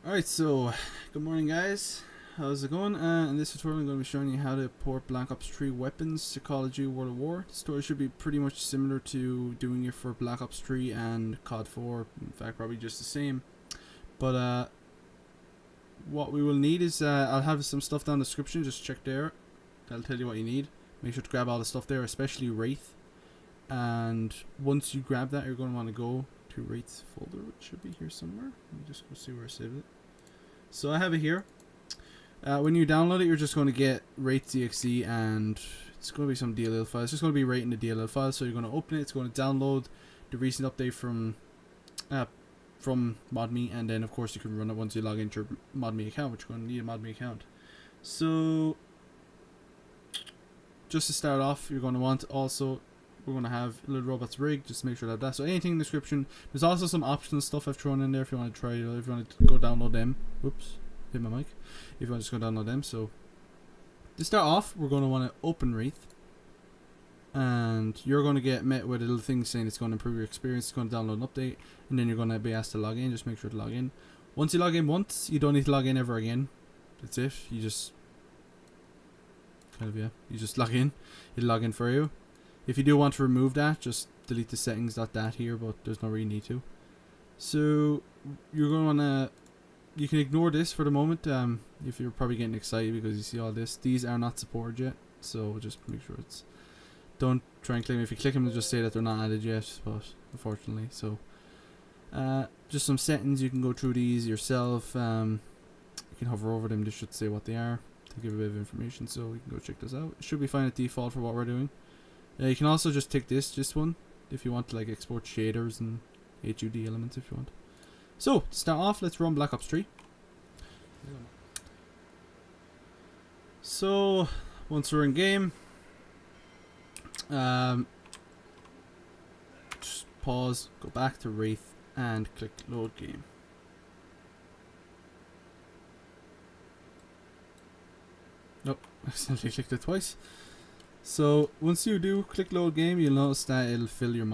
Alright, so good morning guys, how's it going? In this tutorial I'm going to be showing you how to port Black Ops 3 weapons to Call of Duty World at War. The story should be pretty much similar to doing it for Black Ops 3 and COD 4, in fact probably just the same. But what we will need is, I'll have some stuff down in the description, just check there, that'll tell you what you need. Make sure to grab all the stuff there, especially Wraith. And once you grab that, you're going to want to go to Wraith's folder, which should be here somewhere. Let me just go see where I saved it. So I have it here. When you download it, you're just going to get Wraith.exe, and it's going to be some DLL file. It's just going to be Wraith in the DLL file. So you're going to open it. It's going to download the recent update from ModMe, and then of course you can run it once you log into your ModMe account, which you're going to need a ModMe account. So just to start off, you're going to want also. We're going to have Little Robots Rig, just make sure to have that. So anything in the description. There's also some optional stuff I've thrown in there if you want to try it, if you want to go download them. Whoops, hit my mic. If you want to just go download them. So to start off, we're going to want to open Wraith. And you're going to get met with a little thing saying it's going to improve your experience, it's going to download an update. And then you're going to be asked to log in, just make sure to log in. Once you log in once, you don't need to log in ever again. That's it, you just you just log in, it'll log in for you. If you do want to remove that, just delete the settings.dat here, but there's no really need to. So you're going to want to, you can ignore this for the moment if you're probably getting excited because you see all this. These are not supported yet, so just make sure it's, don't try and claim it. If you click them, they'll just say that they're not added yet, but unfortunately. So just some settings, you can go through these yourself. You can hover over them, they should say what they are to give a bit of information, so you can go check this out. It should be fine at default for what we're doing. You can also just take this one if you want to like export shaders and HUD elements if you want. So to start off, let's run Black Ops 3. So once we're in game, just pause, go back to Wraith and click load game. Nope, I accidentally clicked it twice. So once you do click load game, you'll notice that it'll fill your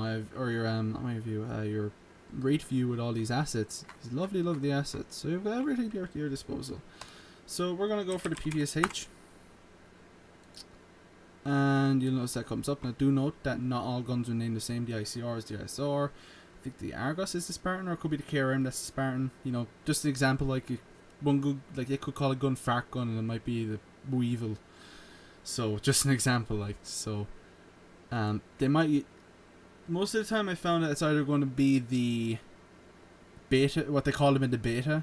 your Wraith view with all these assets, these lovely assets. So you've got everything at your disposal. So we're gonna go for the PPSH, and you'll notice that comes up. Now do note that not all guns are named the same. The ICR is the ISR. I think the Argos is the Spartan, or it could be the KRM that's the Spartan. You know, just an example, like one good, like they could call a gun Fart Gun, and it might be the Weevil. So just an example, like, so they might, most of the time I found that it's either going to be the beta, what they call them in the beta,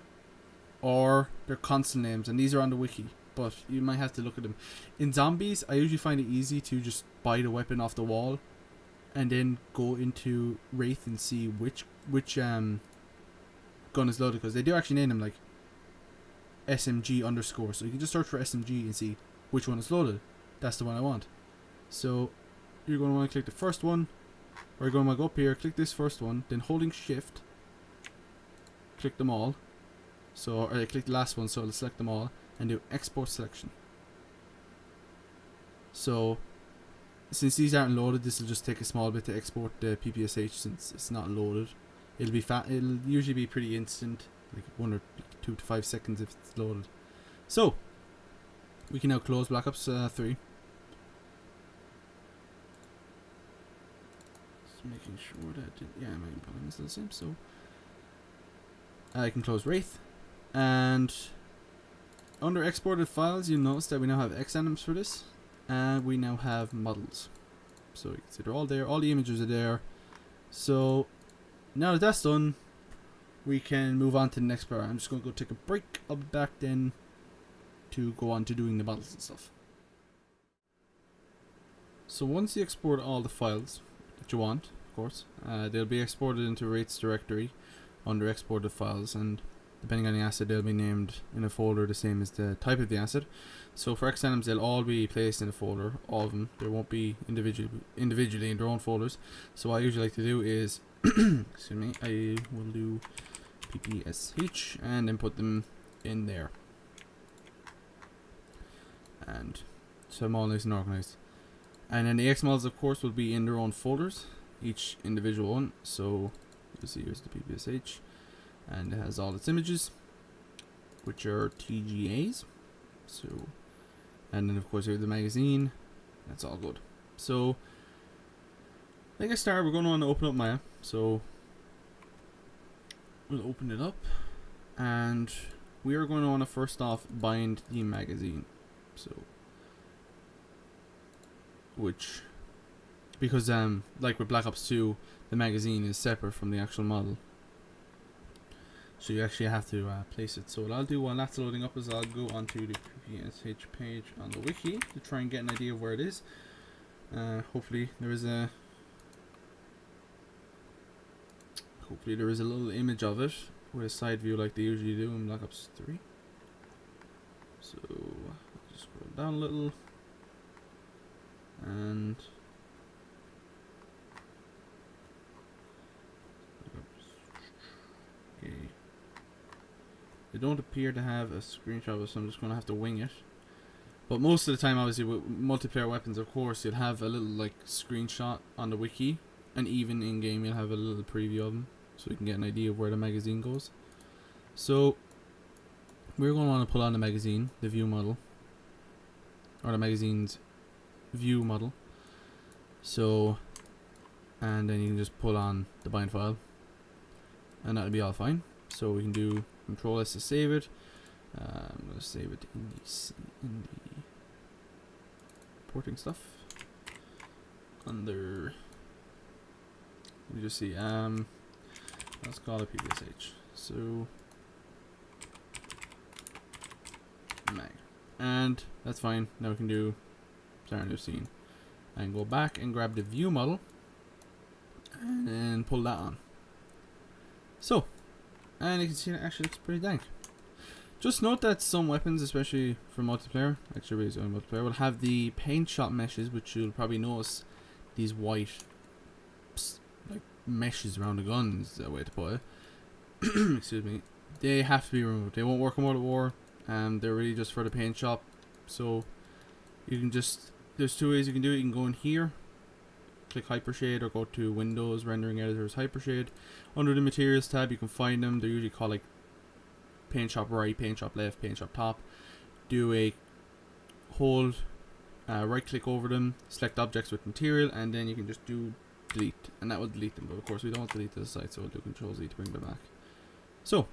or their console names, and these are on the wiki, but you might have to look at them. In zombies, I usually find it easy to just buy the weapon off the wall and then go into Wraith and see which gun is loaded, because they do actually name them like SMG underscore, so you can just search for SMG and see which one is loaded. That's the one I want. So you're going to want to click the first one, or you're going to want to go up here, click this first one, then holding shift, click them all. So, or click the last one, so it'll select them all, and do export selection. So since these aren't loaded, this will just take a small bit to export the PPSH since it's not loaded. It'll be it'll usually be pretty instant, like 1 or 2 to 5 seconds if it's loaded. So we can now close Black Ops 3. Just making sure that yeah, my volume is still the same. So I can close Wraith, and under exported files, you'll notice that we now have XANIMS for this, and we now have models. So you can see they're all there. All the images are there. So now that that's done, we can move on to the next part. I'm just going to go take a break. I'll be back then to go on to doing the models and stuff. So once you export all the files that you want, of course, they'll be exported into Wraith's directory under exported files, and depending on the asset, they'll be named in a folder the same as the type of the asset. So for XANIMS, they'll all be placed in a folder, all of them. There won't be individually in their own folders. So what I usually like to do is, excuse me, I will do PPSH and then put them in there. And so I'm all nice and organized. And then the XMLs, of course, will be in their own folders, each individual one. So you'll see here's the PPSH, and it has all its images. which are TGAs. So, and then of course we have the magazine. That's all good. So, like I started, we're going to want to open up Maya. So, we'll open it up, and we are going to want to first off bind the magazine. So, which, because like with Black Ops 2, the magazine is separate from the actual model. So you actually have to place it. So what I'll do while that's loading up is I'll go onto the PPSH page on the wiki to try and get an idea of where it is. Hopefully there is a little image of it with a side view like they usually do in Black Ops 3. So I'll just scroll down a little, and okay, they don't appear to have a screenshot of it, so I'm just going to have to wing it. But most of the time, obviously with multiplayer weapons, of course, you'll have a little like screenshot on the wiki, and even in game you'll have a little preview of them, so you can get an idea of where the magazine goes. So we're going to want to pull on the magazine, the view model, or the magazine's view model. So, and then you can just pull on the bind file, and that'll be all fine. So we can do Control S to save it. I'm going to save it in the porting stuff under, let me just see, let's call it PPSH. So mag, and that's fine. Now we can do start a new scene and go back and grab the view model and then pull that on. So, and you can see it actually looks pretty dank. Just note that some weapons, especially for multiplayer, actually really only multiplayer, will have the paint shot meshes, which you'll probably notice these white like meshes around the gun is the way to put it. Excuse me. They have to be removed. They won't work in World at War. They're really just for the paint shop. So you can just, there's two ways you can do it. You can go in here, click Hypershade, or go to Windows, Rendering Editors, Hypershade. Under the Materials tab, you can find them. They're usually called like Paint Shop Right, Paint Shop Left, Paint Shop Top. Do a hold, right click over them, select objects with material, and then you can just do delete, and that will delete them. But of course we don't want to delete the site, so we'll do Control Z to bring them back. So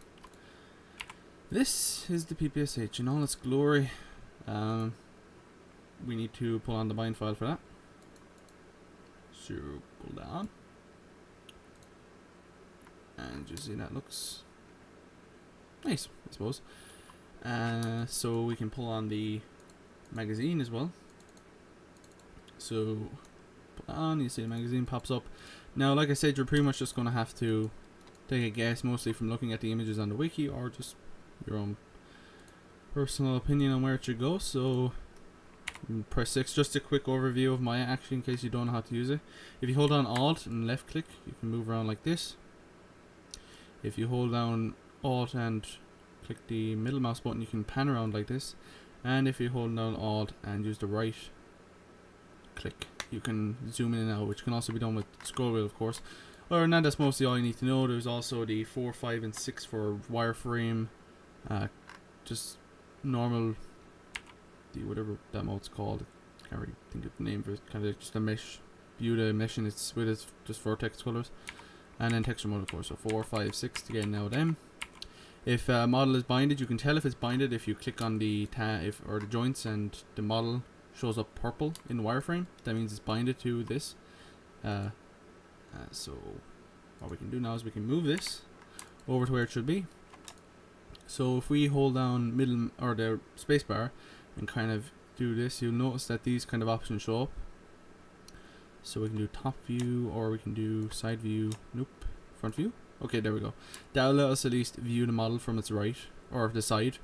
this is the PPSH in all its glory. We need to pull on the bind file for that. So pull that on, and you see that looks nice, I suppose. So we can pull on the magazine as well. So put that on, you see the magazine pops up. Now, like I said, you're pretty much just going to have to take a guess, mostly from looking at the images on the wiki, or just your own personal opinion on where it should go. So press 6, just a quick overview of Maya actually in case you don't know how to use it. If you hold down Alt and left click, you can move around like this. If you hold down Alt and click the middle mouse button, you can pan around like this. And if you hold down Alt and use the right click, you can zoom in and out, which can also be done with scroll wheel, of course. Other than that, that's mostly all you need to know. There's also the 4, 5, and 6 for wireframe, just normal, the whatever that mode's called. I can't really think of the name for it. Kind of just a mesh view, the mesh in its with its just vertex colors, and then texture mode, of course. So 4, 5, 6 to get now them. If a model is binded, you can tell if it's binded if you click on the or the joints and the model shows up purple in the wireframe. That means it's binded to this. So what we can do now is we can move this over to where it should be. So if we hold down middle or the spacebar and kind of do this, you'll notice that these kind of options show up. So we can do top view, or we can do side view. Nope, front view. Okay, there we go. That'll let us at least view the model from its right, or the side.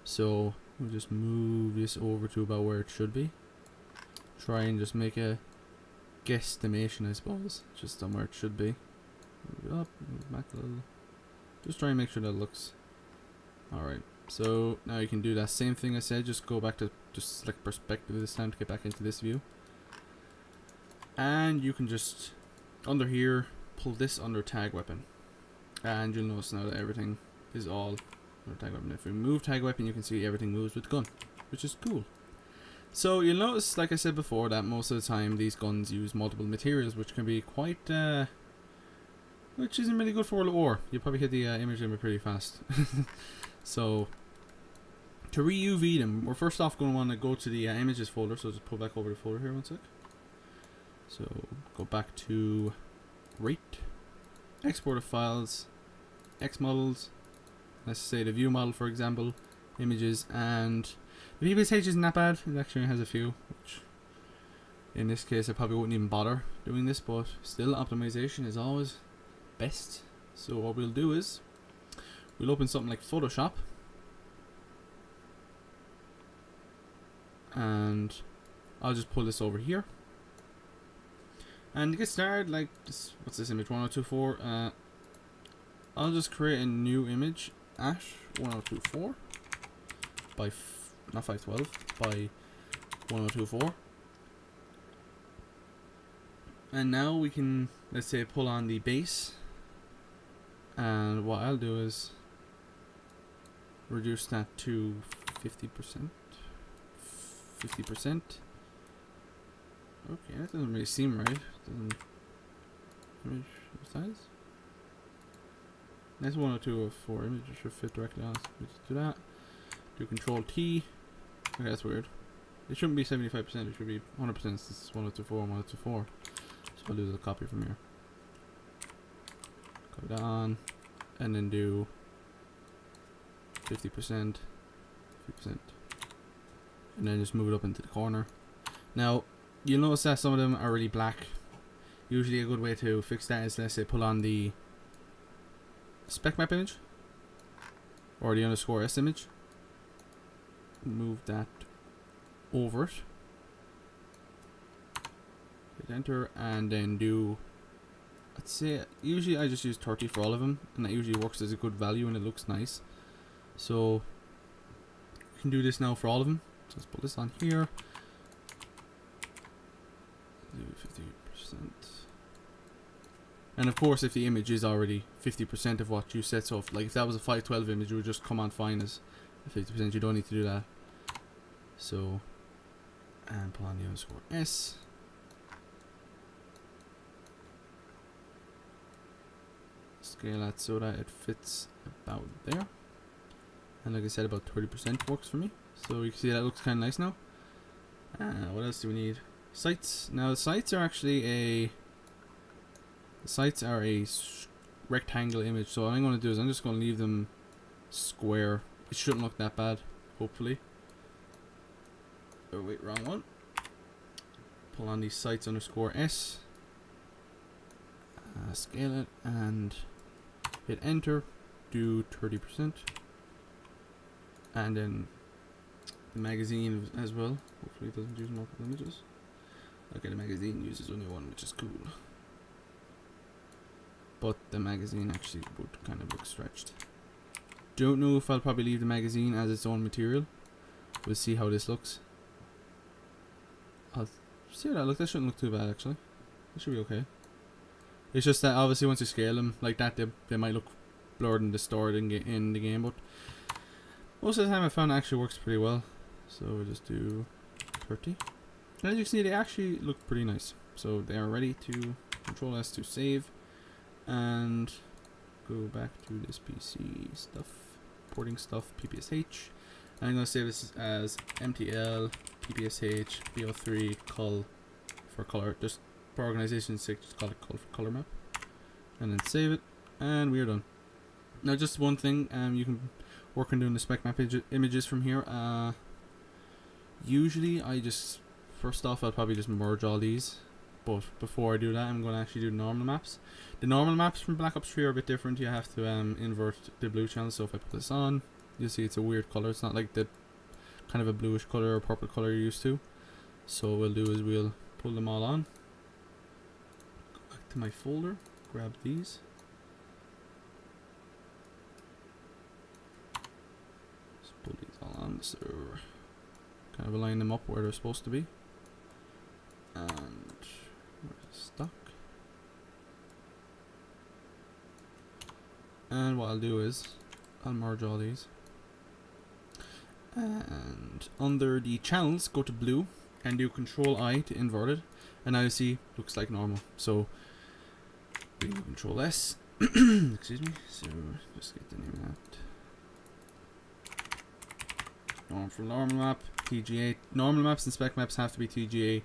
So we'll just move this over to about where it should be. Try and just make a guesstimation, I suppose, just on where it should be. Move it up, move it back a little. Just try and make sure that it looks alright. So now you can do that same thing I said, just go back to just select perspective this time to get back into this view. And you can just, under here, pull this under tag weapon. And you'll notice now that everything is all Tag weapon. If we move tag weapon, you can see everything moves with the gun, which is cool. So you'll notice, like I said before, that most of the time these guns use multiple materials, which can be quite, which isn't really good for World of War. You'll probably hit the image limit pretty fast. So to re-UV them, we're first off going to want to go to the images folder. So just pull back over the folder here 1 sec. So go back to Wraith, export of files, X models. Let's say the view model, for example, images, and the PPSH isn't that bad. It actually has a few, which in this case I probably wouldn't even bother doing this, but still optimization is always best. So what we'll do is we'll open something like Photoshop, and I'll just pull this over here. And to get started, like this, what's this image, 1024? I'll just create a new image at 1024 by not 512 by 1024. And now we can, let's say, pull on the base, and what I'll do is reduce that to 50%. 50%. Okay, that doesn't really seem right. Doesn't image size. That's 1024 image should fit directly on. We just do that. Do Control T. Okay, that's weird. It shouldn't be 75%. It should be 100%. This is 1024 and 1024. So I'll do the copy from here. Copy that on, and then do 50%, 50%, and then just move it up into the corner. Now you'll notice that some of them are really black. Usually a good way to fix that is, let's say, pull on the spec map image or the _S image, move that over it, hit enter, and then do, let's say, usually I just use 30 for all of them, and that usually works as a good value and it looks nice. So you can do this now for all of them. So let's put this on here, do 50%. And of course, if the image is already 50% of what you set, so if that was a 512 image, it would just come on fine as 50%. You don't need to do that. So, and pull on the _S. Scale that so that it fits about there. And like I said, about 30% works for me. So you can see that looks kind of nice now. What else do we need? Sights. Now the sights are actually a rectangle image, so what I'm going to do is I'm just going to leave them square. It shouldn't look that bad, hopefully. Oh wait, wrong one. Pull on these sights _S, scale it, and hit enter, do 30%, and then the magazine as well. Hopefully it doesn't use multiple images. Okay, the magazine uses only one, which is cool. But the magazine actually would kind of look stretched. Don't know if I'll probably leave the magazine as its own material. We'll see how this looks. I'll see how that looks. That shouldn't look too bad actually. That should be okay. It's just that obviously once you scale them like that, they might look blurred and distorted in the game, but most of the time I found it actually works pretty well. So we'll just do 30. And as you can see, they actually look pretty nice. So they are ready to Control S to save. And go back to this PC stuff, porting stuff, PPSH. And I'm going to save this as MTL, PPSH, BO3, col for color. Just for organization's sake, just call it col for color map. And then save it. And we are done. Now just one thing, you can work on doing the spec map images from here. Usually I just, first off I'll probably just merge all these. But before I do that, I'm going to actually do normal maps. The normal maps from Black Ops 3 are a bit different. You have to invert the blue channel. So if I put this on, you'll see it's a weird color. It's not like the kind of a bluish color or purple color you're used to. So what we'll do is we'll pull them all on. Go back to my folder, grab these. Just pull these all on. So kind of align them up where they're supposed to be. And stuck. And what I'll do is I'll merge all these. And under the channels, go to blue and do Control I to invert it. And now you see, looks like normal. So we do Control S. Excuse me. So just get the name of that. Normal for normal map, TGA. Normal maps and spec maps have to be TGA.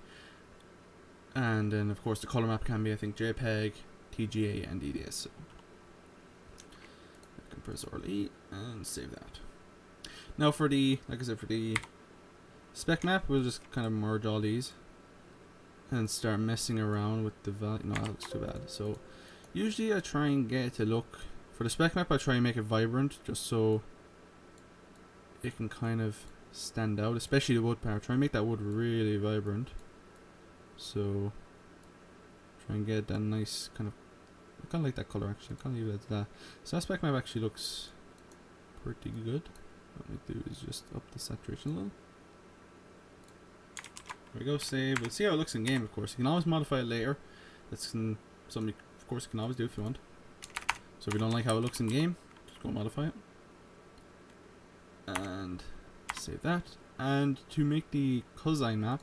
And then of course the color map can be, I think, JPEG, TGA, and EDS. So I can press RL and save that. Now for the, like I said, for the spec map, we'll just kind of merge all these and start messing around with the value. No, that looks too bad. So usually I try and get it to look, for the spec map I try and make it vibrant just so it can kind of stand out, especially the wood part. Try and make that wood really vibrant. So try and get that nice kind of, I kind of like that color actually. I kind of leave it as that. So that spec map actually looks pretty good. What I do is just up the saturation a little. There we go, save. We'll see how it looks in game, of course. You can always modify it later. That's something, of course, you can always do if you want. So if you don't like how it looks in game, just go modify it. And save that. And to make the Cosine map,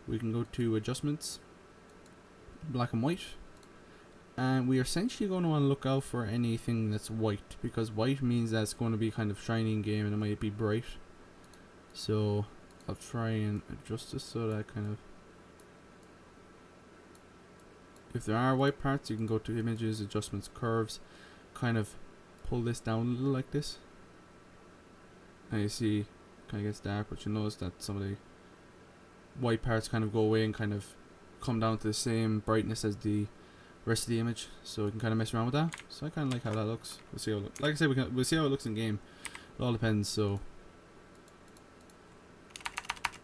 we can go to Adjustments, Black and White. And we are essentially going to want to look out for anything that's white, because white means that it's going to be kind of shiny in game and it might be bright. So I'll try and adjust this so that kind of, if there are white parts, you can go to Images, Adjustments, Curves, kind of pull this down a little like this. And you see, kind of gets dark, but you notice that some of the white parts kind of go away and kind of come down to the same brightness as the rest of the image, so we can kind of mess around with that. So I kind of like how that looks. We'll see how it looks. Like I said, we'll see how it looks in game. It all depends. So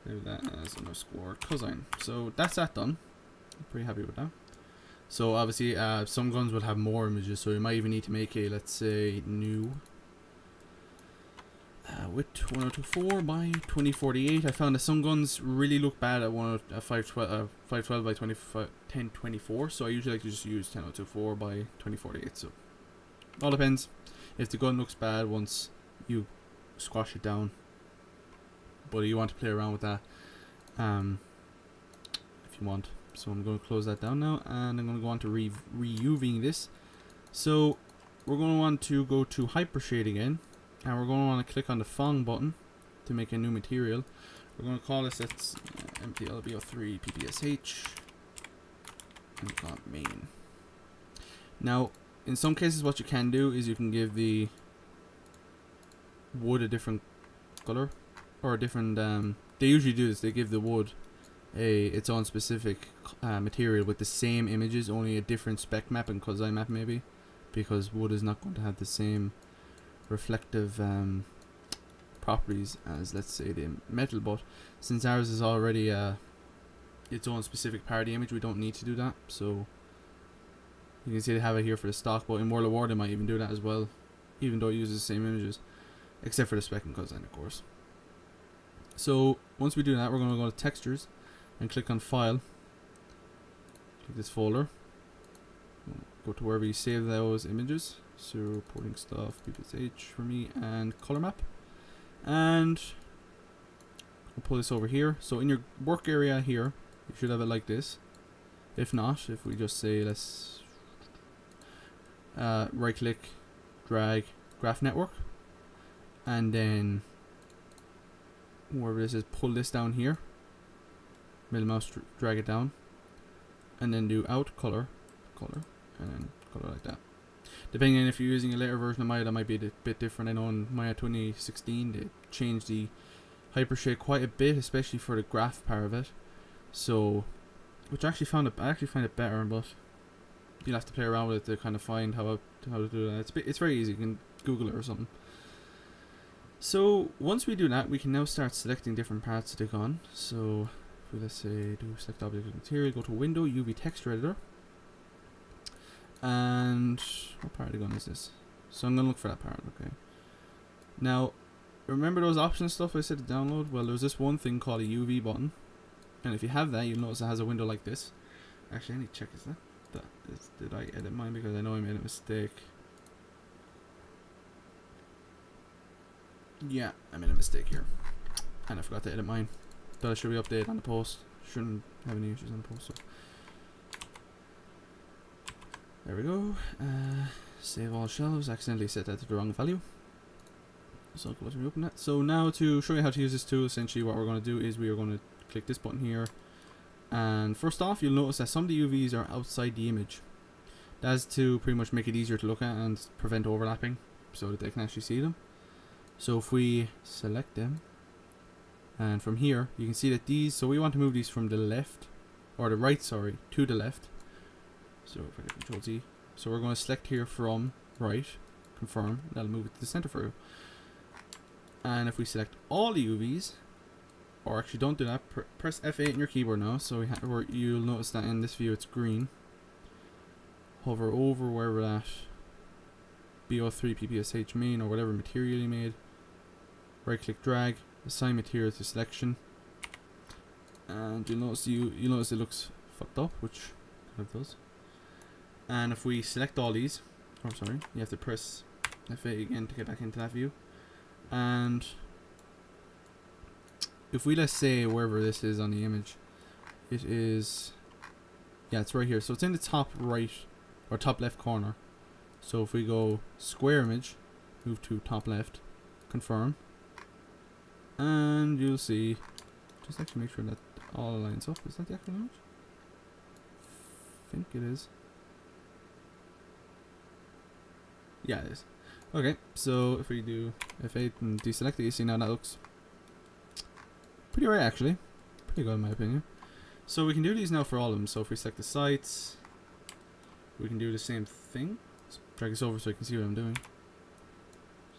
leave that as underscore cosine. So that's that done. I'm pretty happy with that. So obviously, some guns will have more images, so you might even need to make a, let's say, new width 1024 by 2048. I found that some guns really look bad at 512 by 1024, so I usually like to just use 1024 by 2048. So it all depends. If the gun looks bad once you squash it down, but you want to play around with that if you want. So I'm going to close that down now, and I'm going to go on to re-UVing this. So we're going to want to go to Hypershade again. And we're going to want to click on the Fong button to make a new material. We're going to call this MTL BO3 PPSH and call it main. Now, in some cases, what you can do is you can give the wood a different color, or a different. They usually do this. They give the wood its own specific material with the same images, only a different spec map and Cosine map maybe, because wood is not going to have the same reflective properties as, let's say, the metal, but since ours is already its own specific party image, we don't need to do that. So you can see they have it here for the stock, but in World of War they might even do that as well, even though it uses the same images, except for the spec and cosine, of course. So once we do that, we're going to go to Textures and click on File, click this folder, go to wherever you save those images. So reporting stuff, PPSH for me, and color map, and we'll pull this over here. So in your work area here, you should have it like this. If not, if we just say let's right click, drag graph network, and then wherever this is, pull this down here, middle mouse drag it down, and then do out color, and then color like that. Depending on if you're using a later version of Maya, that might be a bit different. I know in Maya 2016 they changed the hypershade quite a bit, especially for the graph part of it. So, which I actually find it better, but you'll have to play around with it to kind of find how to do that. It's very easy. You can Google it or something. So once we do that, we can now start selecting different parts of the gun. So if we, let's say, do select object material, go to Window, UV Texture Editor. And what part of the gun is this? So I'm going to look for that part, okay. Now, remember those options stuff I said to download? Well, there's this one thing called a UV button. And if you have that, you'll notice it has a window like this. Actually, I need to check, did I edit mine? Because I know I made a mistake. Yeah, I made a mistake here. And I forgot to edit mine. But I should be updated on the post. Shouldn't have any issues on the post. So. There we go. Save all shelves. Accidentally set that to the wrong value. So go to reopen that. So now to show you how to use this tool, essentially what we're going to do is we are going to click this button here. And first off, you'll notice that some of the UVs are outside the image. That's to pretty much make it easier to look at and prevent overlapping so that they can actually see them. So if we select them, and from here you can see that these, so we want to move these from the left, or the right, sorry, to the left. So if I hit Control Z, so we're going to select here from right, confirm, that'll move it to the center for you. And if we select all the UVs, or actually don't do that, press F8 on your keyboard now, so you'll notice that in this view it's green. Hover over where we're at, BO3 PPSH main or whatever material you made. Right click, drag, assign material to selection, and you'll notice it looks fucked up, which kind of does. And if we select all these, or sorry, you have to press F8 again to get back into that view. And if we, let's say, wherever this is on the image, it is, yeah, it's right here. So it's in the top right or top left corner. So if we go square image, move to top left, confirm, and you'll see, just actually make sure that all lines up. Is that the actual image? I think it is. Yeah, it is. Okay, so if we do F8 and deselect it, you see now that looks pretty right, actually. Pretty good in my opinion. So we can do these now for all of them. So if we select the sites, we can do the same thing. Let's drag this over so you can see what I'm doing.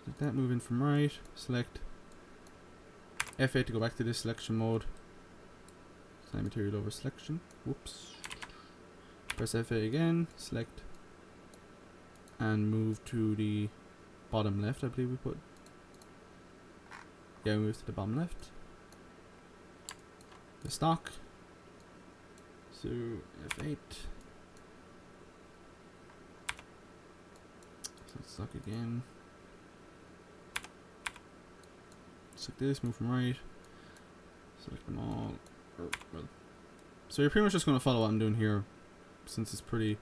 Select that, move in from right, select F8 to go back to this selection mode. Assign material over selection. Whoops. Press F8 again, select, and move to the bottom left, I believe we put. Yeah, we move to the bottom left. The stock. So F8. Select stock again. Select this, move from right. Select them all. Well. So you're pretty much just going to follow what I'm doing here, since it's pretty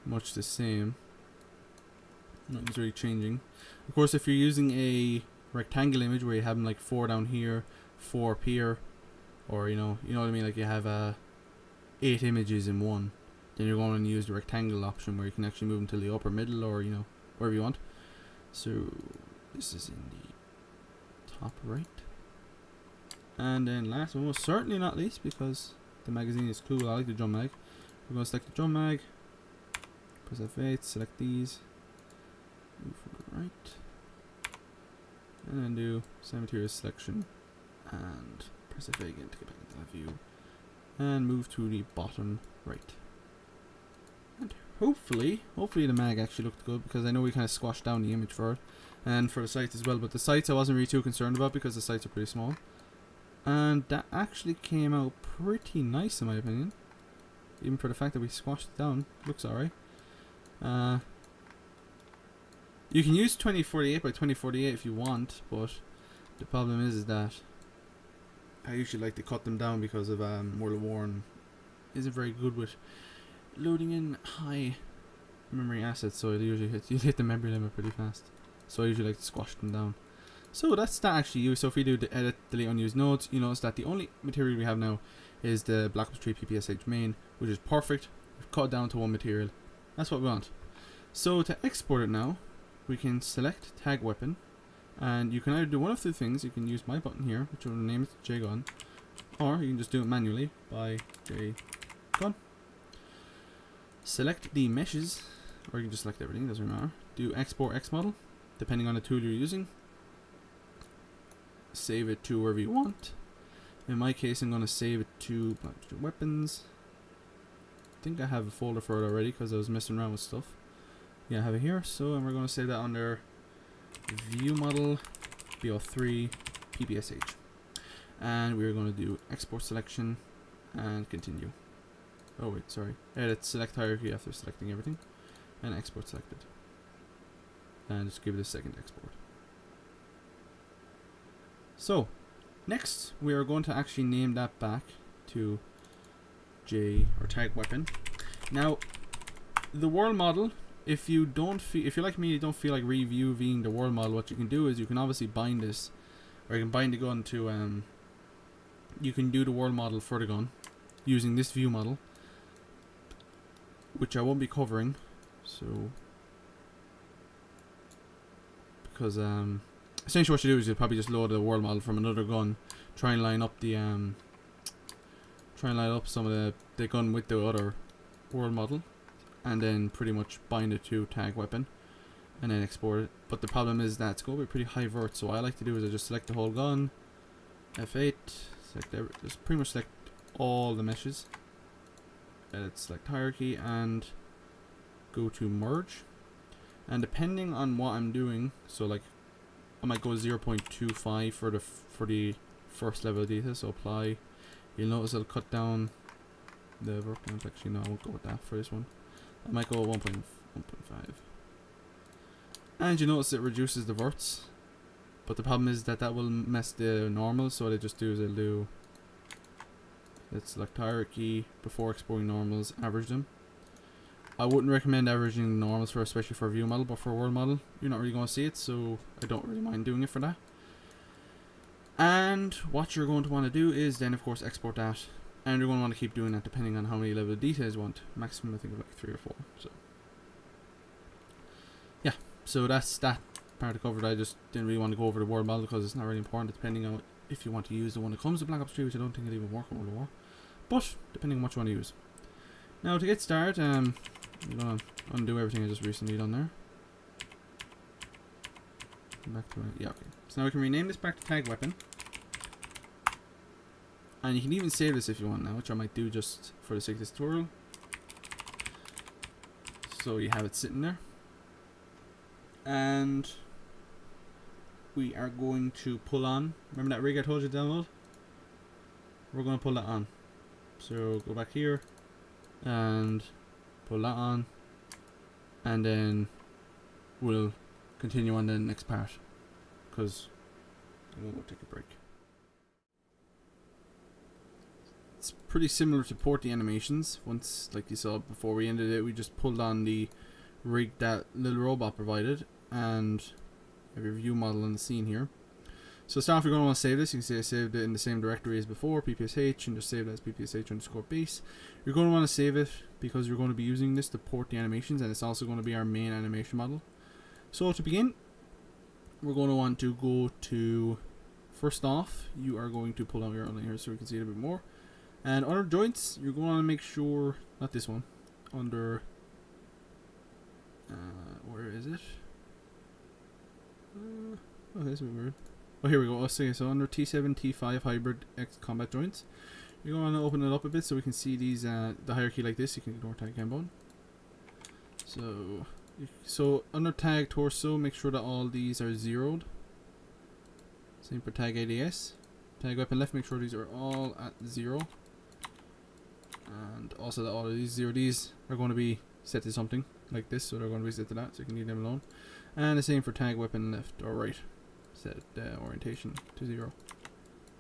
much the same. Nothing's really changing. Of course, if you're using a rectangle image where you have them like 4 down here, 4 up here, or you know what I mean, like you have 8 images in one, then you're going to use the rectangle option where you can actually move them to the upper middle, or you know, wherever you want. So this is in the top right. And then last but most certainly not least, because the magazine is cool, I like the drum mag. We're going to select the drum mag, press F8, select these, move from the right, and then do same material selection, and press F8 again to get back into that view, and move to the bottom right. And hopefully the mag actually looked good, because I know we kind of squashed down the image for it, and for the sites as well, but the sites I wasn't really too concerned about because the sites are pretty small. And that actually came out pretty nice in my opinion. Even for the fact that we squashed it down. Looks alright. You can use 2048 by 2048 if you want, but the problem is that I usually like to cut them down because of World of War isn't very good with loading in high memory assets, so you hit the memory limit pretty fast. So I usually like to squash them down. So that's that actually used. So if we do the edit, delete unused nodes, you notice that the only material we have now is the Black Ops 3 PPSH main, which is perfect. We've cut it down to one material. That's what we want. So to export it now, we can select tag weapon, and you can either do one of two things. You can use my button here, which will name it JGun, or you can just do it manually by JGun. Select the meshes, or you can just select everything, doesn't matter. Do export X model, depending on the tool you're using. Save it to wherever you want. In my case, I'm going to save it to Black Ops 3 weapons. I think I have a folder for it already because I was messing around with stuff. Yeah, I have it here. So, and we're going to save that under view model BO3 PPSH. And we're going to do export selection and continue. Oh wait, sorry. Edit select hierarchy after selecting everything. And export selected. And just give it a second to export. So next we are going to actually name that back to J or tag weapon. Now the world model, if you're like me, you don't feel like reviewing the world model, what you can do is you can obviously bind this, or you can bind the gun to you can do the world model for the gun using this view model, which I won't be covering, so because essentially what you do is you probably just load the world model from another gun, try and line up the some of the gun with the other world model, and then pretty much bind it to tag weapon and then export it. But the problem is that it's going to be pretty high vert, so what I like to do is I just select the whole gun, F8, just pretty much select all the meshes, edit, select hierarchy, and go to merge. And depending on what I'm doing, so like I might go 0.25 for the first level of detail, so apply. You'll notice it'll cut down the vert count. Actually no, I won't go with that for this one. I might go 1.5. And you notice it reduces the verts, but the problem is that will mess the normals, so what I just do is I'll do, let's select hierarchy, before exporting normals, average them. I wouldn't recommend averaging normals for, especially for a view model, but for a world model you're not really going to see it, so I don't really mind doing it for that. And what you're going to want to do is then of course export that, and you're going to want to keep doing that depending on how many level of details you want. Maximum I think of like 3 or 4. So yeah, so that's that part covered. I just didn't really want to go over the world model because it's not really important, depending on if you want to use the one that comes with Black Ops 3, which I don't think it'll even work in World War, but depending on what you want to use. Now to get started, I'm going to undo everything I just recently done there. Back to yeah, okay. So now we can rename this back to tag weapon, and you can even save this if you want now, which I might do just for the sake of this tutorial. So you have it sitting there, and we are going to pull on. Remember that rig I told you to download? We're going to pull that on. So go back here and pull that on, and then we'll continue on the next part because I'm going to go take a break. It's pretty similar to port the animations. Once, like you saw before we ended it, we just pulled on the rig that little robot provided, and have your view model on the scene here. So start off, you're going to want to save this. You can see I saved it in the same directory as before, ppsh, and just save it as ppsh_base. You're going to want to save it because you're going to be using this to port the animations, and it's also going to be our main animation model. So to begin, we're going to want to go to, first off, you are going to pull out your outline here so we can see it a bit more. And under joints, you're going to want to make sure, not this one, under, where is it? Oh, that's a bit weird. Oh, here we go. So under T7, T5 hybrid X combat joints, you're going to open it up a bit so we can see these, the hierarchy like this. You can ignore tag cam bone. So under tag torso, make sure that all these are zeroed. Same for tag ADS. Tag weapon left, make sure these are all at 0. And also that all of these these are going to be set to something like this, so they're going to be set to that, so you can leave them alone. And the same for tag weapon left or right. Set orientation to 0.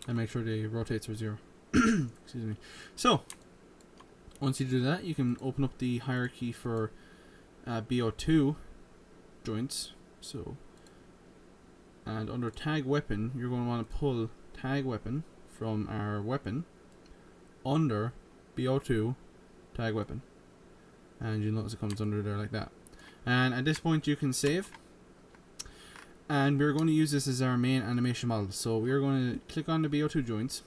And make sure the rotates are 0. Excuse me. So once you do that, you can open up the hierarchy for BO2 joints. So, and under tag weapon, you're going to want to pull tag weapon from our weapon under BO2 tag weapon, and you'll notice it comes under there like that. And at this point you can save, and we're going to use this as our main animation model. So we're going to click on the BO2 joints,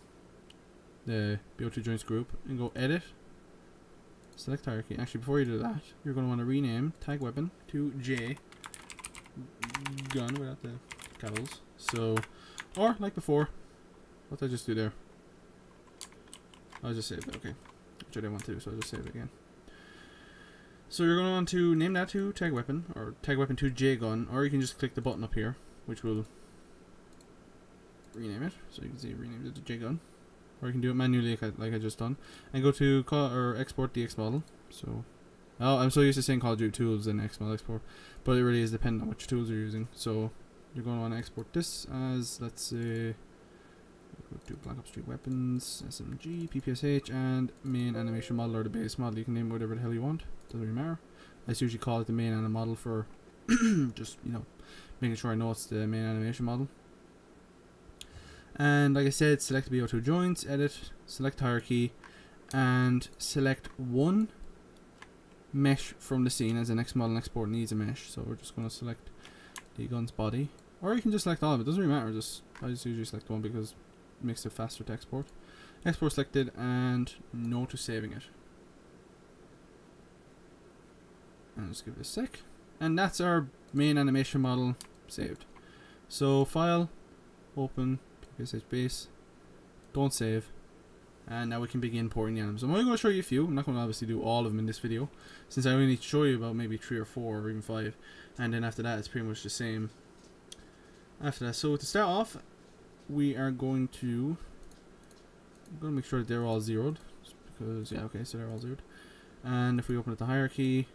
the BO2 joints group, and go edit, select hierarchy. Actually, before you do that, you're going to want to rename tag weapon to J gun without the capitals. So, or like before, what did I just do there? I'll just save it, okay. Which I didn't want to do, so I'll just save it again. So you're going to want to name that to tag weapon, or tag weapon to J gun, or you can just click the button up here, which will rename it. So you can see it renamed it to J gun. Or you can do it manually like I just done, and go to or export the X model. So, oh, I'm so used to saying Call of Duty tools and X model export, but it really is dependent on which tools you're using. So you're going to want to export this as, let's say, do Black Ops 3 weapons, SMG, PPSH, and main animation model or the base model. You can name it whatever the hell you want. Doesn't really matter. I just usually call it the main anim model for just, you know, making sure I know it's the main animation model. And like I said, select BO2 joints, edit, select hierarchy, and select one mesh from the scene, as the next model and export needs a mesh. So we're just going to select the gun's body, or you can just select all of it. Doesn't really matter. I just usually select one because it makes it faster to export. Export selected, and no to saving it. And just give it a sec, and that's our main animation model saved. So file, open, PPSH base, don't save. And now we can begin porting the animals. I'm only going to show you a few. I'm not going to obviously do all of them in this video, since I only need to show you about maybe 3 or 4 or even 5. And then after that, it's pretty much the same after that. So to start off, we are going to... I'm going to make sure that they're all zeroed. Because, yeah, okay, so they're all zeroed. And if we open up the hierarchy,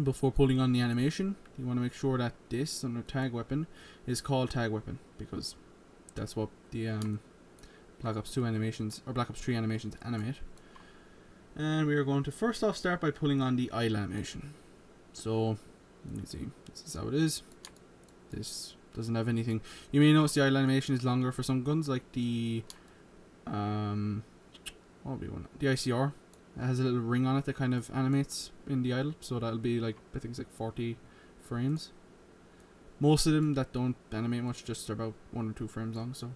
before pulling on the animation, you want to make sure that this, under tag weapon, is called tag weapon. Because that's what the... Black Ops 2 animations, or Black Ops 3 animations animate. And we are going to first off start by pulling on the idle animation. So, let me see, this is how it is. This doesn't have anything. You may notice the idle animation is longer for some guns, like the, what would be one? The ICR. It has a little ring on it that kind of animates in the idle, so that'll be like, I think it's like 40 frames. Most of them that don't animate much just are about 1 or 2 frames long, so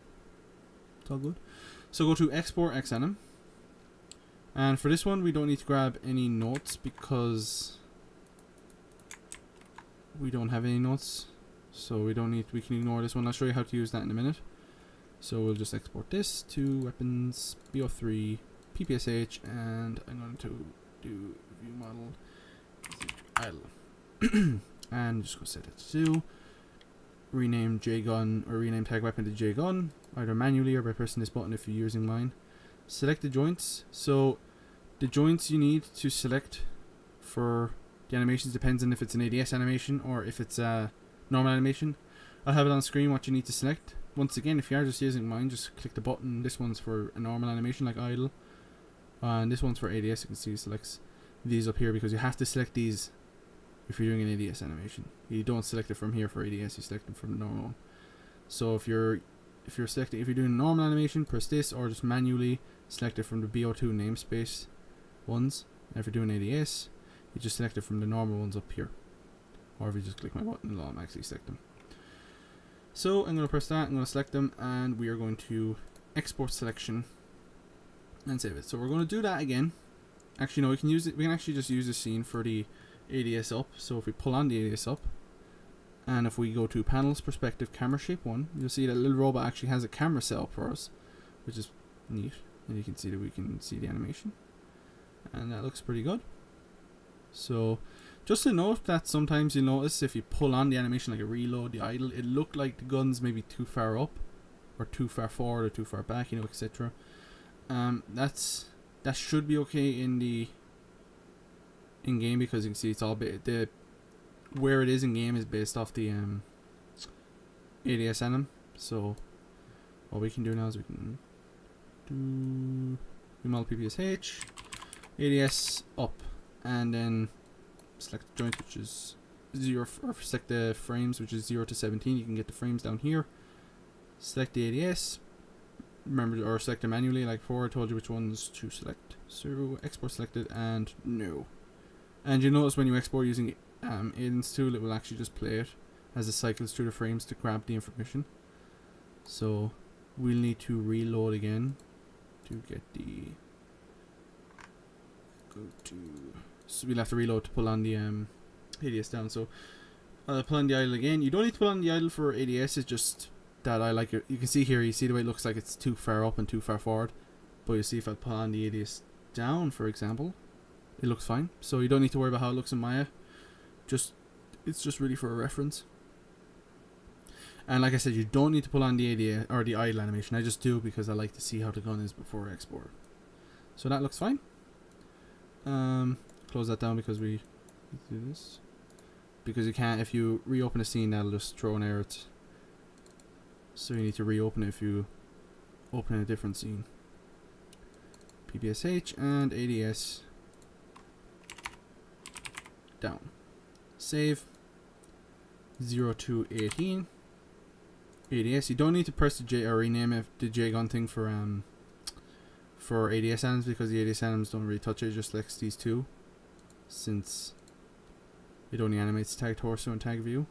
it's all good. So go to export XANIM, and for this one we don't need to grab any notes because we don't have any notes, so we don't need, we can ignore this one. I'll show you how to use that in a minute. So we'll just export this to weapons, BO3, PPSH, and I'm going to do view model idle and just go set it to rename JGun, or rename tag weapon to JGun, either manually or by pressing this button if you're using mine. Select the joints. So the joints you need to select for the animations depends on if it's an ADS animation or if it's a normal animation. I'll have it on screen what you need to select. Once again, if you are just using mine, just click the button. This one's for a normal animation like idle, and this one's for ADS. You can see it selects these up here because you have to select these if you're doing an ADS animation. You don't select it from here for ADS, you select them from the normal one. So if you're doing a normal animation, press this, or just manually select it from the BO2 namespace ones. And if you're doing ADS, you just select it from the normal ones up here. Or if you just click my button, it'll automatically select them. So I'm going to press that, I'm going to select them, and we are going to export selection and save it. So we're going to do that again. Actually no, we can actually just use the scene for the ADS up. So if we pull on the ADS up, and if we go to panels, perspective, camera shape 1, you'll see that little robot actually has a camera set up for us, which is neat. And you can see that we can see the animation, and that looks pretty good. So just to note that sometimes you'll notice if you pull on the animation, like a reload, the idle, it looked like the gun's maybe too far up or too far forward or too far back, you know, etc. That should be okay in the in-game, because you can see it's all where it is in game is based off the ADS anim. So what we can do now is we can do MEL PPSH ADS up, and then select the joint, which is 0, or select the frames, which is 0 to 17. You can get the frames down here. Select the ADS. Remember, or select it manually like before. I told you which ones to select. So export selected, and no. And you notice when you export using Aiden's tool, it will actually just play it as it cycles through the frames to grab the information. So we'll need to reload again to get the so we'll have to reload to pull on the ADS down. So pull on the idle again. You don't need to pull on the idle for ADS, it's just that I like it. You can see here, you see the way it looks like it's too far up and too far forward, but you see if I pull on the ADS down, for example, it looks fine. So you don't need to worry about how it looks in Maya. It's just really for a reference. And like I said, you don't need to pull on the ADS or the idle animation. I just do because I like to see how the gun is before I export. So that looks fine. Close that down because we do this. Because you can't, if you reopen a scene, that'll just throw an error. So you need to reopen it if you open a different scene. PPSH and ADS down. Save. 0 to 18. ADS. You don't need to press the J or rename it the JGun thing for ADS SEAnims, because the ADS SEAnims don't really touch it. It just selects these two, since it only animates tag torso and tag view.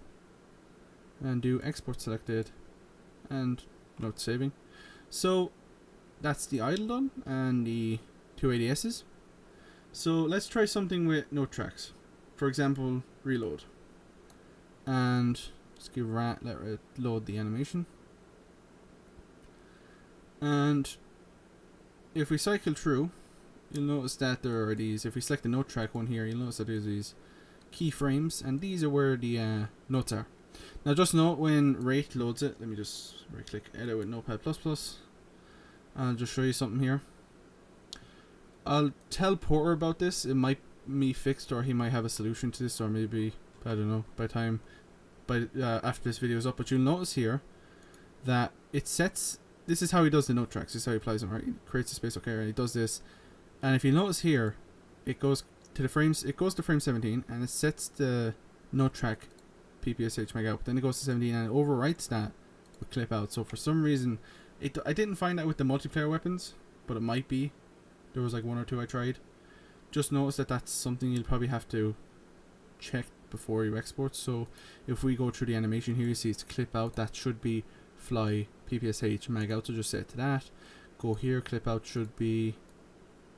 And do export selected and note saving. So that's the idle done and the two ADSs. So let's try something with note tracks. For example, reload. And just give let it load the animation. And if we cycle through, you'll notice that there are these, if we select the note track one here, you'll notice that there's these keyframes, and these are where the notes are. Now just note when Wraith loads it, let me just right click edit with Notepad++. I'll just show you something here. I'll tell Porter about this. It might be fixed, or he might have a solution to this, or maybe, I don't know, after this video is up. But you'll notice here that it sets, this is how he does the note tracks, this is how he applies them, right? He creates a space, okay, and he does this. And if you notice here, it goes to the frames, it goes to frame 17, and it sets the note track PPSH meg out, but then it goes to 17 and it overwrites that with clip out. So for some reason, I didn't find that with the multiplayer weapons, but it might be. There was like one or two I tried. Just notice that that's something you'll probably have to check before you export. So if we go through the animation here, you see it's clip out, that should be fly PPSH mag out, so just set it to that. Go here, clip out should be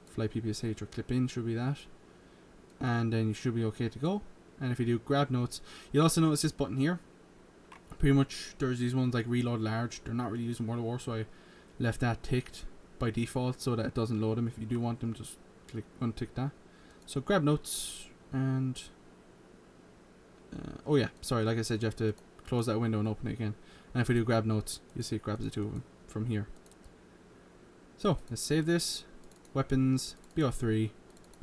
fly PPSH, or clip in should be that, and then you should be okay to go. And if you do grab notes, you'll also notice this button here. Pretty much there's these ones like reload large, they're not really using World of War, so I left that ticked by default so that it doesn't load them. If you do want them, just click untick that. So grab notes, and oh yeah, sorry, like I said, you have to close that window and open it again. And if we do grab notes, you see it grabs the two of them from here. So let's save this. Weapons, BO3,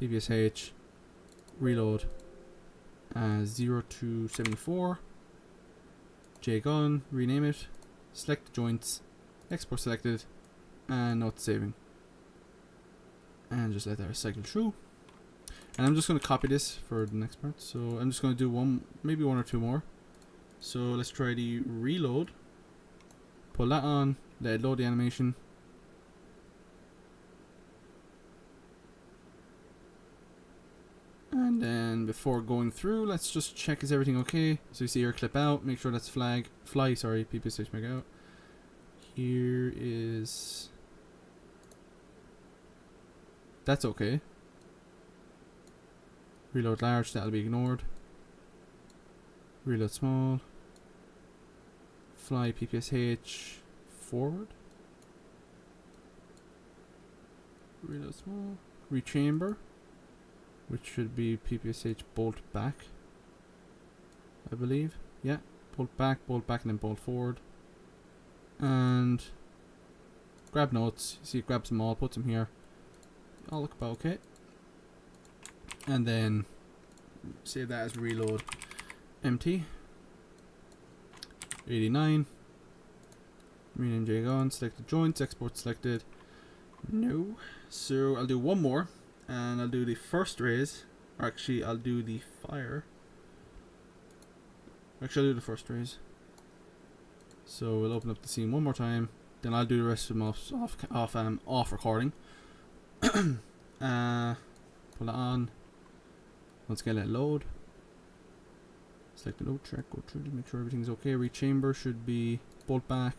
PPSH, reload, 0 to 74, JGun, rename it, select the joints, export selected, and note saving. And just let that cycle through. And I'm just going to copy this for the next part. So I'm just going to do maybe one or two more. So let's try the reload. Pull that on, let it load the animation. And then before going through, let's just check is everything okay. So you see here clip out, make sure that's fly, sorry, PPSH meg out. Here is, that's okay. Reload large, that'll be ignored. Reload small. Fly PPSH forward. Reload small. Rechamber, which should be PPSH bolt back, I believe. Yeah, bolt back, and then bolt forward. And grab notes. You see it grabs them all, puts them here. All look about okay. And then save that as reload empty. 89. Rename JGun, select the joints, export selected. No. So I'll do one more. And I'll do the first raise, or actually I'll do the fire. Actually I'll do the first raise. So we'll open up the scene one more time. Then I'll do the rest of them off recording. Pull it on. Once again, let it load. Select the note track, go through to make sure everything's okay. Rechamber should be bolt back.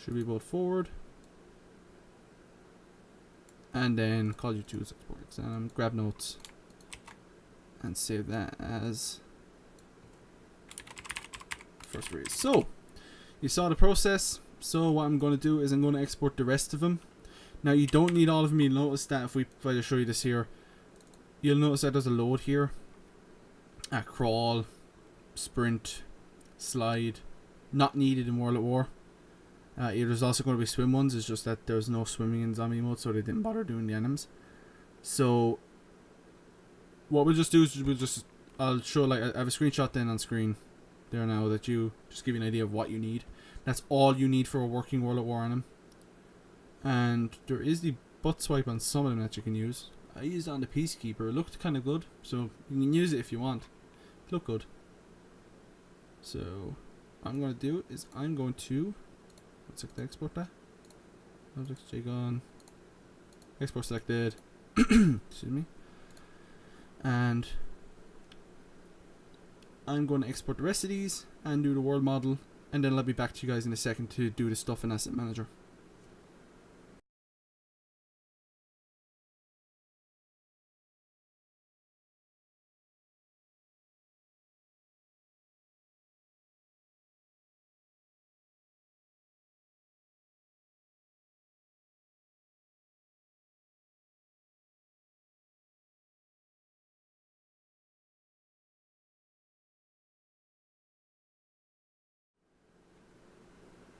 Should be bolt forward. And then call you to export exam, grab notes, and save that as first raise. So you saw the process. So what I'm going to do is I'm going to export the rest of them. Now you don't need all of them. You'll notice that if I just show you this here, you'll notice that there's a load here. Crawl, sprint, slide, not needed in World at War. There's also going to be swim ones. It's just that there's no swimming in zombie mode, so they didn't bother doing the SEAnims. So what we'll just do is I'll show, like, I have a screenshot then on screen there now that you just give you an idea of what you need. That's all you need for a working World at War on them. And there is the butt swipe on some of them that you can use. I used it on the Peacekeeper. It looked kind of good, so you can use it if you want. It looked good. So what I'm going to do is I'm going to export that. Objects JGON. Export selected. Excuse me. And I'm going to export the rest of these and do the world model, and then I'll be back to you guys in a second to do the stuff in Asset Manager.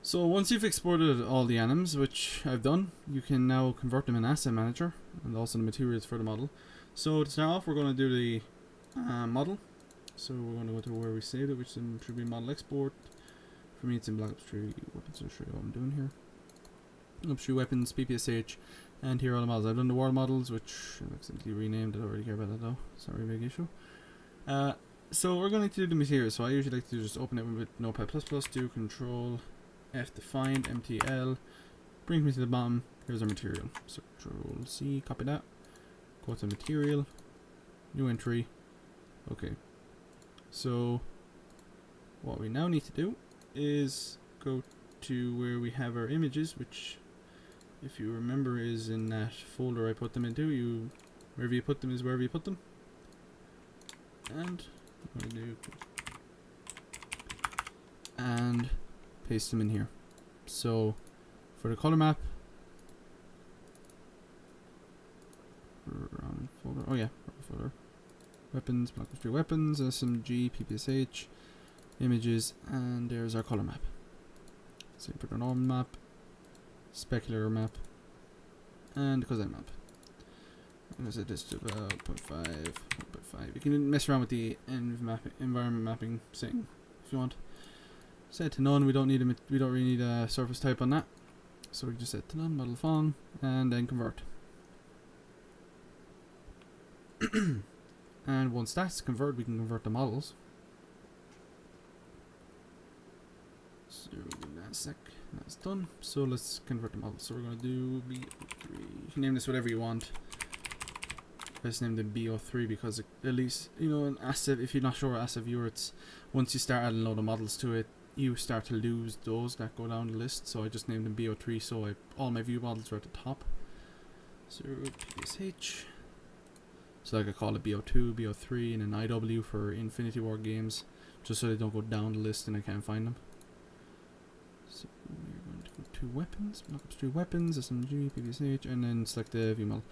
So once you've exported all the anims, which I've done, you can now convert them in Asset Manager and also the materials for the model. So to start off, we're going to do the model. So we're going to go to where we saved it, which should be model export. For me, it's in Black Ops 3 weapons. I'll show you what I'm doing here. Black Ops 3 weapons, PPSH, and here are all the models. I've done the war models, which I've accidentally renamed. I don't really care about that though. Sorry, big issue. So we're going to do the materials. So I usually like to just open it with Notepad++, do Control F to find MTL, brings me to the bottom. Here's our material. So Control C, copy that. Go to material, new entry. Okay. So what we now need to do is go to where we have our images, which, if you remember, is in that folder I put them into. Wherever you put them is wherever you put them. And I'm going to do and paste them in here. So for the color map, wrong folder. Oh yeah, wrong folder. Weapons, Black Ops 3 weapons, SMG, PPSH, images, and there's our color map. Same for the normal map, specular map, and cosine map. I'm going to set this to about 0.5, 1.5. You can mess around with the environment mapping setting if you want. Set to none. We don't really need a surface type on that, so we just set to none. Model font and then convert. And once that's converted, we can convert the models. So give that a sec. That's done. So let's convert the models. So we're gonna do BO3. You can name this whatever you want. Let's name them BO3 because at least, you know, an asset. If you're not sure what asset viewer, it's once you start adding a load of models to it, you start to lose those that go down the list. So I just named them BO3, so all my view models are at the top. So PSH. So like I call it BO2, BO3, and an IW for Infinity War games, just so they don't go down the list and I can't find them. So we're going to go to weapons, Black Ops 3 weapons, SMG, PPSH, and then select the view model.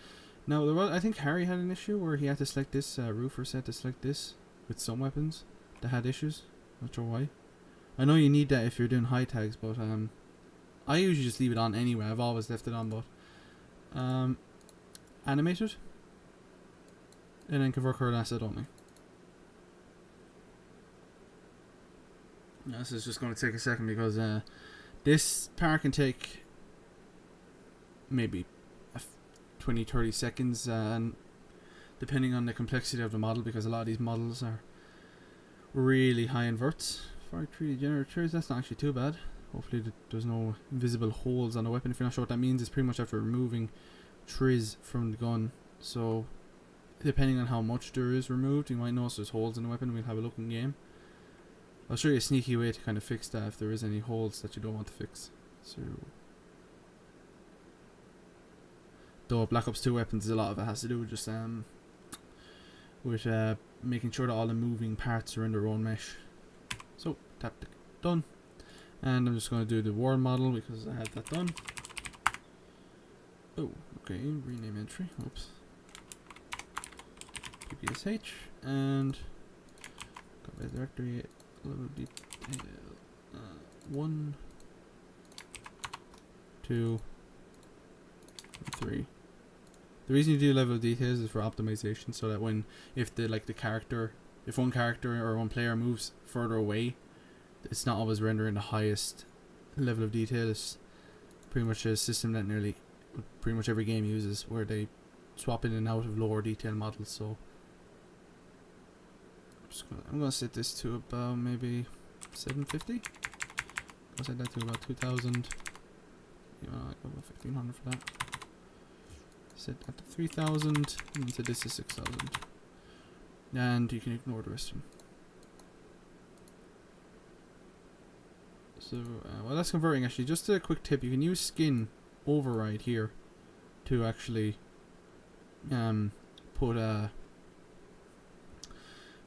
Now I think Harry had an issue where he had to select this, Roofer set to select this with some weapons that had issues. Not sure why. I know you need that if you're doing high tags, but I usually just leave it on anyway. I've always left it on, but animated, and then convert current asset only. Now, this is just going to take a second because this part can take maybe 20-30 seconds, and depending on the complexity of the model, because a lot of these models are really high inverts. For 3D generators, that's not actually too bad. Hopefully there's no invisible holes on the weapon. If you're not sure what that means, it's pretty much after removing triz from the gun. So depending on how much there is removed, you might notice there's holes in the weapon. We'll have a look in game. I'll show you a sneaky way to kind of fix that if there is any holes that you don't want to fix. So though Black Ops 2 weapons, a lot of it has to do with just with making sure that all the moving parts are in their own mesh. So tap the done, and I'm just going to do the war model because I had that done. Oh, okay, rename entry. Oops. PPSH and copy directory. Level detail 1, 2, 3. The reason you do level of details is for optimization, so that if one character or one player moves further away it's not always rendering the highest level of detail. It's pretty much a system that pretty much every game uses, where they swap in and out of lower detail models. So I'm gonna set this to about maybe 750. I'll set that to about 2000. You know, like about 1500 for that. Set that to 3000, and set this to 6000. And you can ignore the rest of them. So, while that's converting, actually, just a quick tip: you can use skin override here to actually put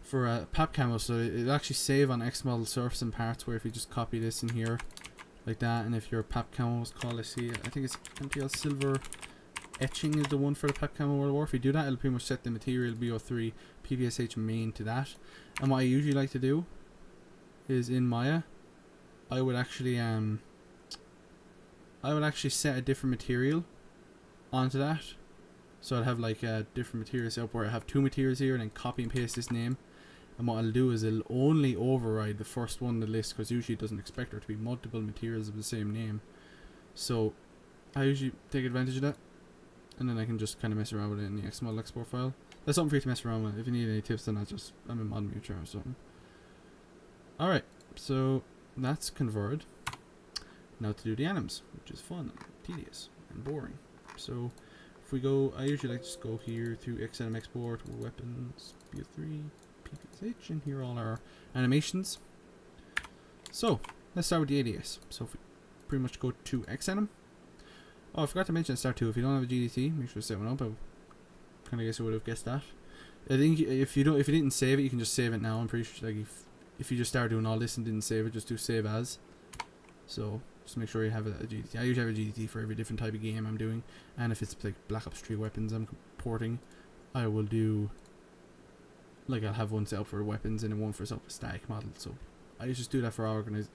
for a pap camo, so it'll actually save on X model surface and parts. Where if you just copy this in here like that, and if your pap camo is called, I think it's MTL silver etching is the one for the pap camo World War. If you do that, it'll pretty much set the material BO3 PPSH main to that. And what I usually like to do is in Maya, I would actually set a different material onto that. So I'd have like different materials up where I have two materials here, and then copy and paste this name. And what I'll do is it'll only override the first one in the list, because usually it doesn't expect there to be multiple materials of the same name. So I usually take advantage of that, and then I can just kind of mess around with it in the XML export file. That's something for you to mess around with. If you need any tips on that, just I'm in mod mutual or something. Alright, so that's converted. Now to do the anims, which is fun and tedious and boring. So if we go, I usually like to just go here to XANIMS export, weapons, BO3, PPSH, and here are all our animations. So let's start with the ADS. So if we pretty much go to XANIMS. Oh, I forgot to mention at start too, if you don't have a GDT, make sure to set one up. I kind of guess I would have guessed that. I think if you didn't save it, you can just save it now. I'm pretty sure, like, if you just start doing all this and didn't save it, just do save as. So just make sure you have a GDT. I usually have a GDT for every different type of game I'm doing, and if it's like Black Ops 3 weapons I'm porting, I will do, like, I'll have one set up for weapons and then one for set up a static model. So I just do that for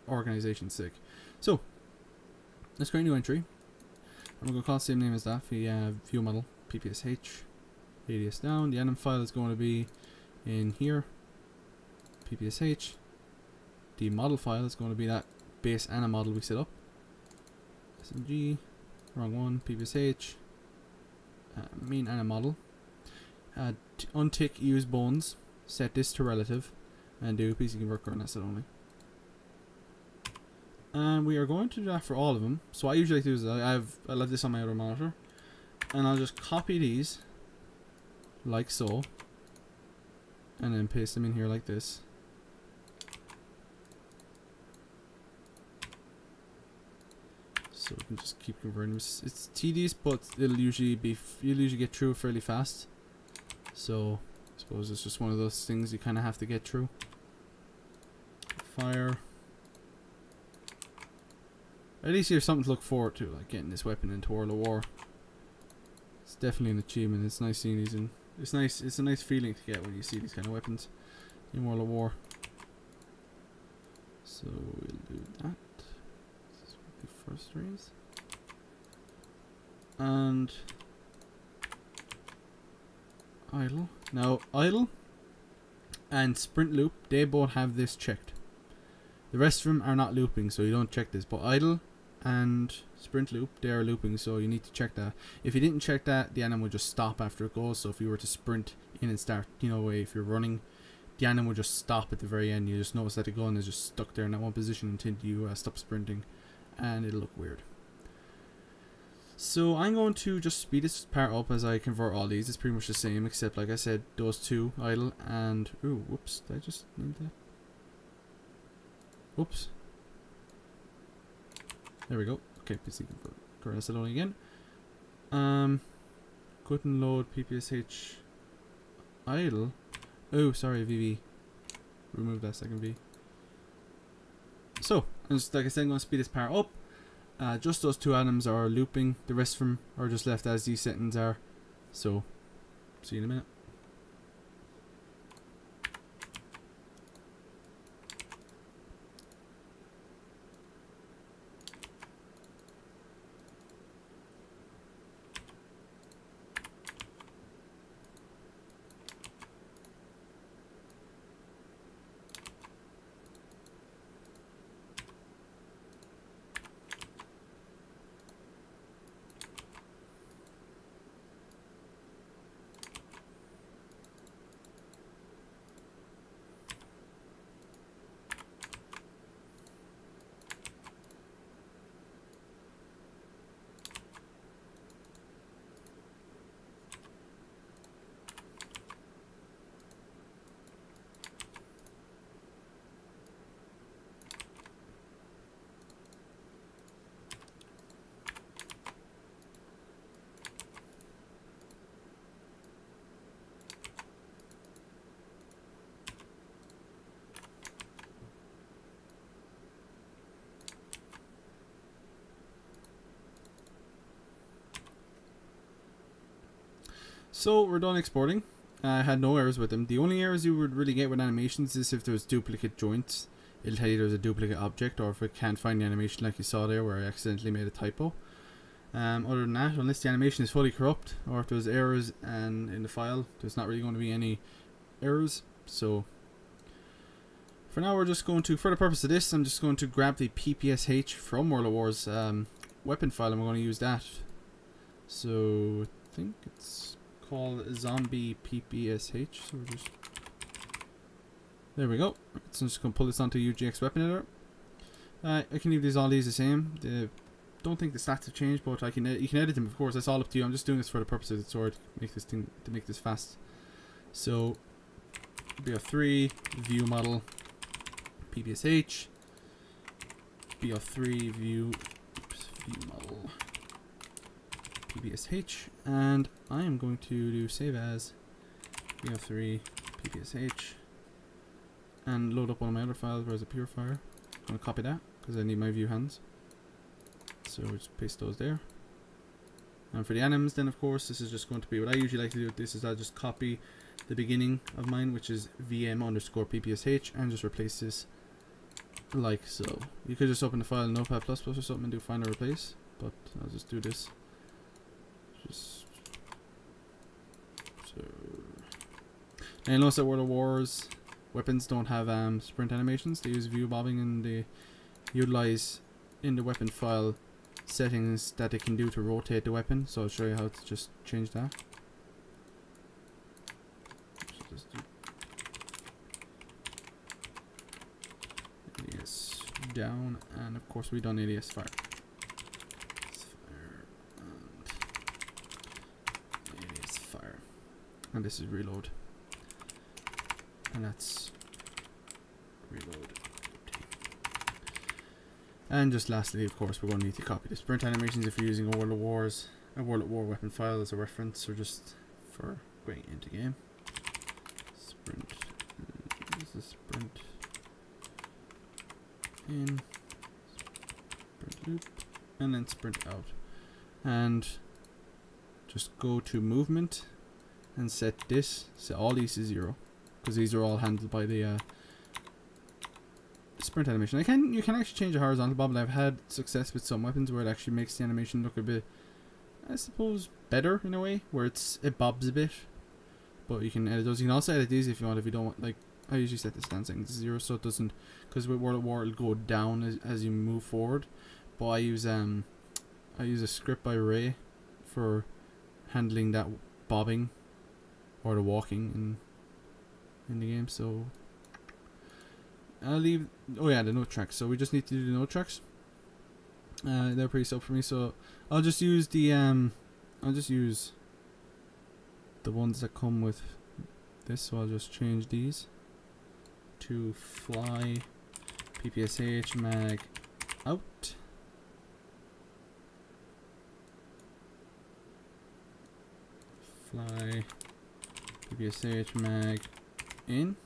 organization's sake. So let's create a new entry. I'm going to call the same name as that. View model PPSH ADS down. The anim file is going to be in here. PPSH. The model file is going to be that base anim model we set up. SMG. Wrong one. PPSH. Main anim model. Untick use bones. Set this to relative. And do PC convert current asset only. And we are going to do that for all of them. So what I usually do is I left this on my other monitor, and I'll just copy these like so, and then paste them in here like this. So we can just keep converting them. It's tedious, but you'll usually get through it fairly fast. So I suppose it's just one of those things you kind of have to get through. Fire. At least you have something to look forward to, like getting this weapon into World of War. It's definitely an achievement. It's nice seeing these in. It's nice. It's a nice feeling to get when you see these kind of weapons in World of War. So we'll do that. This is the first raise. And idle. Now idle and sprint loop, they both have this checked. The rest of them are not looping, so you don't check this. But idle and sprint loop, they are looping, so you need to check that. If you didn't check that, the anim would just stop after it goes. So if you were to sprint in and start, you know, if you're running, the anim would just stop at the very end. You just notice that the gun is just stuck there in that one position until you stop sprinting, and it'll look weird. So I'm going to just speed this part up as I convert all these. It's pretty much the same, except like I said, those two, idle and ooh, whoops, did I just need that? Whoops. There we go. Okay, PC current asset only again. Couldn't load PPSH idle. Oh, sorry, VV. Remove that second V. So, as like I said, I'm going to speed this part up. Just those two items are looping. The rest of them are just left as these settings are. So, see you in a minute. So we're done exporting. I had no errors with them. The only errors you would really get with animations is if there's duplicate joints. It'll tell you there's a duplicate object, or if it can't find the animation like you saw there where I accidentally made a typo. Other than that, unless the animation is fully corrupt, or if there's errors and in the file, there's not really going to be any errors. So for now we're just going to, for the purpose of this, I'm just going to grab the PPSH from World of War's weapon file, and we're going to use that. So I think it's called zombie PPSH. So we're just, there we go. So I'm just going to pull this onto UGX weapon editor. I can leave all these the same. Don't think the stats have changed, but you can edit them, of course. That's all up to you. I'm just doing this for the purpose of the tutorial to make this fast. So BO3 view model PPSH, BO3 view model PPSH, and I am going to do save as BO3 PPSH and load up one of my other files. Where's the purifier? I'm going to copy that because I need my view hands. So we'll just paste those there. And for the anims, then of course, this is just going to be what I usually like to do with this is I'll just copy the beginning of mine, which is VM_PPSH, and just replace this like so. You could just open the file in Notepad++ or something and do find or replace, but I'll just do this. Just so. Now you'll notice that World of War's weapons don't have sprint animations. They use view bobbing, and they utilize in the weapon file settings that they can do to rotate the weapon. So I'll show you how to just change that. So just do alias down, and of course we done alias fire. And alias fire. And this is reload. And that's reload. And just lastly, of course, we're going to need to copy the sprint animations if you're using a World of War weapon file as a reference, or just for going into game. Sprint. This is sprint in, sprint loop, and then sprint out. And just go to movement and set all these to 0, because these are all handled by the sprint animation. You can actually change the horizontal bob, and I've had success with some weapons where it actually makes the animation look a bit, I suppose, better in a way, where it bobs a bit. But you can edit those. You can also edit these if you want. If you don't want, like, I usually set the stand setting to 0 so it doesn't, because with World of War it'll go down as you move forward. But I use a script by Wraith for handling that bobbing or the walking in the game. So I'll leave. Oh yeah, the note tracks. So we just need to do the note tracks. They're pretty simple for me. So I'll just use the ones that come with this. So I'll just change these to fly PPSH mag out. Fly PPSH mag in.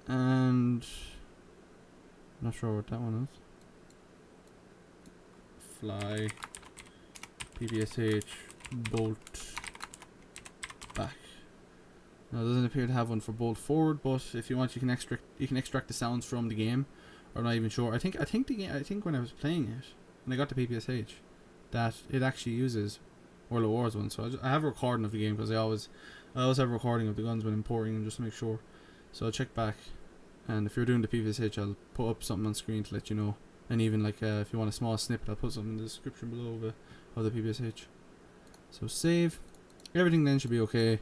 And I'm not sure what that one is. Fly PPSH bolt back. Now it doesn't appear to have one for bolt forward, but if you want, you can extract the sounds from the game. Or not even sure. I think when I was playing it, when I got the PPSH, that it actually uses World of War's one. So I have a recording of the game, because I always have a recording of the guns when importing them, just to make sure. So I'll check back, and if you're doing the PPSH, I'll put up something on screen to let you know. And even like if you want a small snippet, I'll put something in the description below of the PPSH. So save. Everything then should be okay.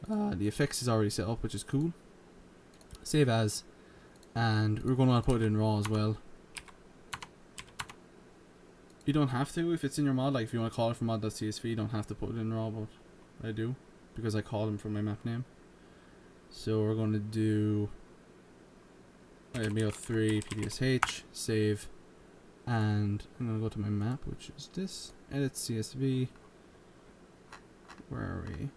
The effects is already set up, which is cool. Save as, and we're going to want to put it in RAW as well. You don't have to if it's in your mod. Like if you want to call it from mod.csv, you don't have to put it in RAW, but I do because I call them from my map name. So we're going to do BO3 PPSH, save, and I'm going to go to my map, which is this, edit CSV. Where are we?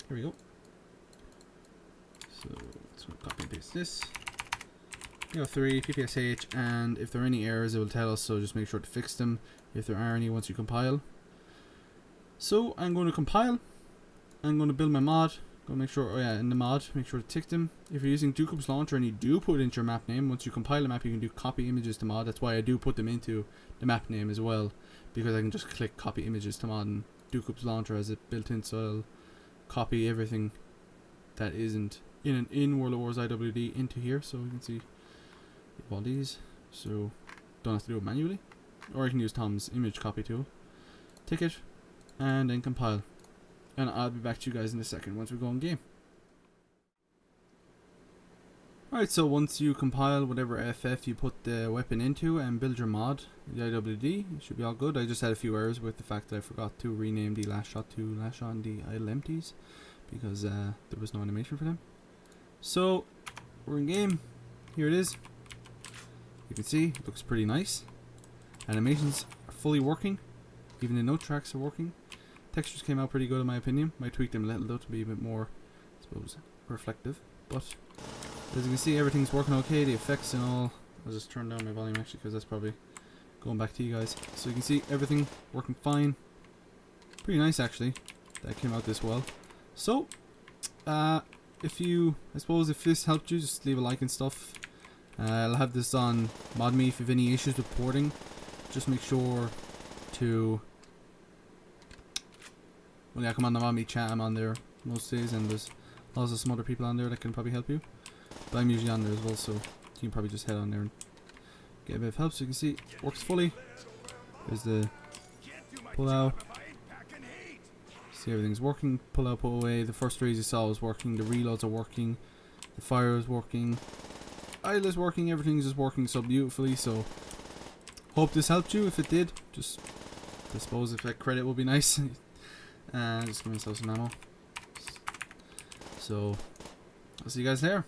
Here we go. So let's copy and paste this. BO3, PPSH, and if there are any errors it will tell us, so just make sure to fix them if there are any once you compile. So I'm going to compile, I'm going to build my mod, go make sure, in the mod, make sure to tick them. If you're using Dookups Launcher and you do put it into your map name, once you compile a map you can do copy images to mod. That's why I do put them into the map name as well, because I can just click copy images to mod, and Dookups Launcher has it built in, so I'll copy everything that isn't in World of Wars IWD into here, so you can see all these, so don't have to do it manually, or you can use Tom's image copy tool, tick it, and then compile. And I'll be back to you guys in a second once we go in game. Alright, so once you compile whatever FF you put the weapon into and build your mod, the IWD, it should be all good. I just had a few errors with the fact that I forgot to rename the last shot to last shot and the idle empties, because there was no animation for them. So we're in game. Here it is. You can see it looks pretty nice. Animations are fully working. Even the note tracks are working. Textures came out pretty good in my opinion. Might tweak them a little though to be a bit more, I suppose, reflective. But as you can see, everything's working okay. The effects and all. I'll just turn down my volume actually, because that's probably going back to you guys. So you can see everything working fine. Pretty nice actually. That came out this well. So, if this helped you, just leave a like and stuff. I'll have this on ModMe if you have any issues with porting. Just make sure to, well, yeah, come on the ModMe chat. I'm on there most days, and there's also some other people on there that can probably help you. But I'm usually on there as well, so you can probably just head on there and get a bit of help. So you can see it works fully. There's the pull out. See, everything's working. Pull out, pull away. The first raise you saw was working. The reloads are working. The fire is working. Idle is working. Everything's just working so beautifully. So hope this helped you. If it did, just I suppose if that credit would be nice. Just give myself some ammo. So I'll see you guys there.